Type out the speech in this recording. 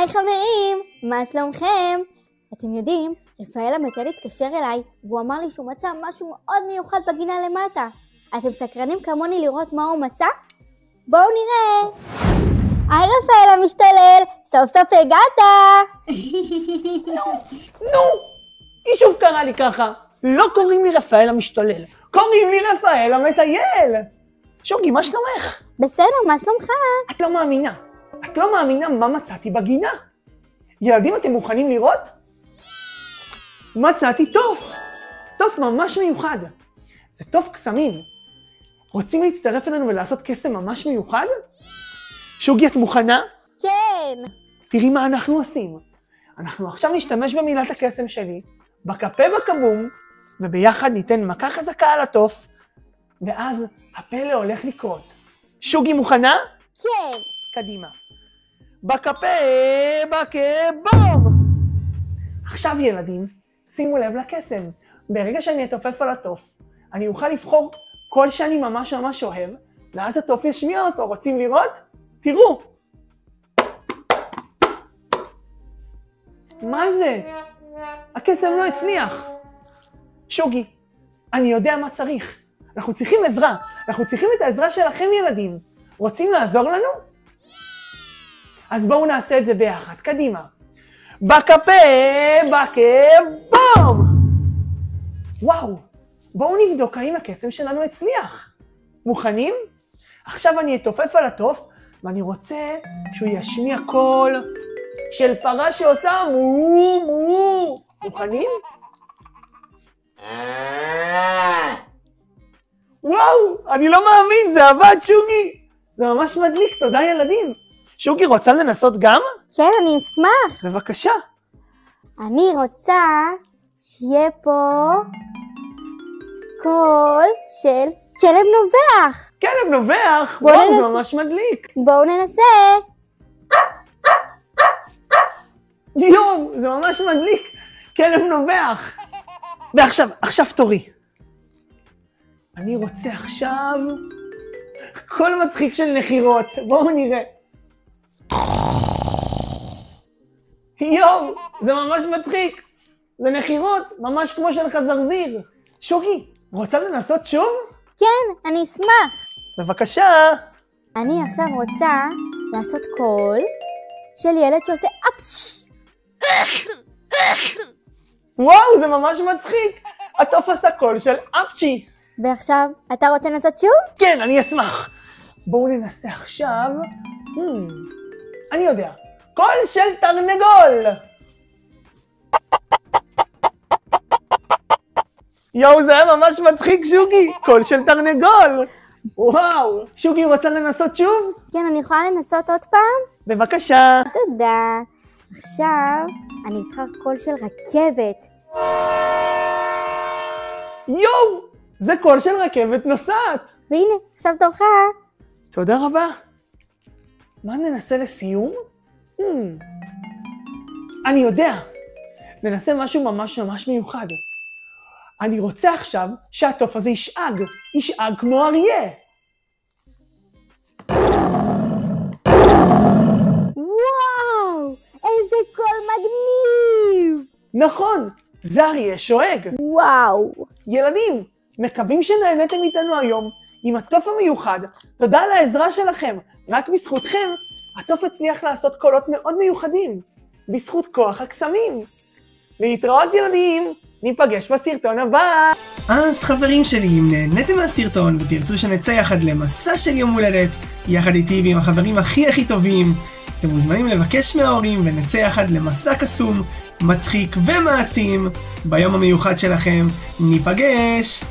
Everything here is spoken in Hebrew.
היי חברים, מה שלומכם? אתם יודעים, רפאל המטל התקשר אליי והוא אמר לי שהוא מצא משהו מאוד מיוחד בגינה למטה. אתם סקרנים כמוני לראות מה הוא מצא? בואו נראה. היי רפאל המשתולל, סוף סוף הגעת. נו, היא שוב קראה לי ככה. לא קוראים לי רפאל המשתולל, קוראים לי רפאל המטייל. שוגי, מה שלומך? בסדר, מה שלומך? את לא מאמינה מה מצאתי בגינה. ילדים, אתם מוכנים לראות? מצאתי תוף ממש מיוחד. זה תוף קסמים. רוצים להצטרף אלינו ולעשות קסם ממש מיוחד? שוגי, את מוכנה? כן. תראי מה אנחנו עושים. אנחנו עכשיו נשתמש במילת הקסם שלי, בקפה בקבום, וביחד ניתן מכה חזקה על התוף, ואז הפלא הולך לקרות. שוגי, מוכנה? כן. קדימה. בקפה בקבום! עכשיו ילדים, שימו לב לקסם. ברגע שאני אתופף על התוף, אני אוכל לבחור קול שאני ממש אוהב, ואז התוף ישמיע אותו. רוצים לראות? תראו! מה זה? הקסם לא הצליח. שוגי, אני יודע מה צריך. אנחנו צריכים עזרה. אנחנו צריכים את העזרה שלכם ילדים. רוצים לעזור לנו? אז בואו נעשה את זה ביחד. קדימה. בקפה בקבום! וואו, בואו נבדוק האם הקסם שלנו הצליח. מוכנים? עכשיו אני אתופף על התוף, ואני רוצה שהוא ישמיע קול של פרה שעושה מו מו. מוכנים? וואו, אני לא מאמין, זה עבד שוגי. זה ממש מדליק, תודה ילדים. שוגי, רוצה לנסות גם? כן, אני אשמח. בבקשה. אני רוצה שיהיה פה קול של כלב נובח. כלב נובח? בואו וואו, זה ממש מדליק. בואו ננסה. יואו, זה ממש מדליק. כלב נובח. ועכשיו תורי. אני רוצה עכשיו קול מצחיק של נחירות. בואו נראה. יואו, זה ממש מצחיק. זה נחירות, ממש כמו של חזרזיר. שוגי, רוצה לנסות שוב? כן, אני אשמח. בבקשה. אני עכשיו רוצה לעשות קול של ילד שעושה אפצ'י. וואו, זה ממש מצחיק. התוף עשה קול של אפצ'י. ועכשיו, אתה רוצה לנסות שוב? כן, אני אשמח. בואו ננסה עכשיו. אני יודע. קול של תרנגול. יואו, זה היה ממש מצחיק שוגי. קול של תרנגול. וואו. שוגי, רוצה לנסות שוב? כן, אני יכולה לנסות עוד פעם? בבקשה. תודה. עכשיו, אני אבחר קול של רכבת. יואו, זה קול של רכבת נוסעת. והנה, עכשיו תורך. תודה רבה. מה ננסה לסיום? אני יודע. ננסה משהו ממש מיוחד. אני רוצה עכשיו שהתוף הזה ישאג כמו אריה. וואו, איזה קול מגניב. נכון, זה אריה שואג. וואו. ילדים, מקווים שנהנתם איתנו היום עם התוף המיוחד. תודה על העזרה שלכם. רק בזכותכם, התוף הצליח לעשות קולות מאוד מיוחדים. בזכות כוח הקסמים. להתראות ילדים, ניפגש בסרטון הבא. אז חברים שלי, אם נהניתם מהסרטון ותרצו שנצא יחד למסע של יום הולדת, יחד איתי ועם החברים הכי טובים, אתם מוזמנים לבקש מההורים ונצא יחד למסע קסום, מצחיק ומעצים. ביום המיוחד שלכם, ניפגש.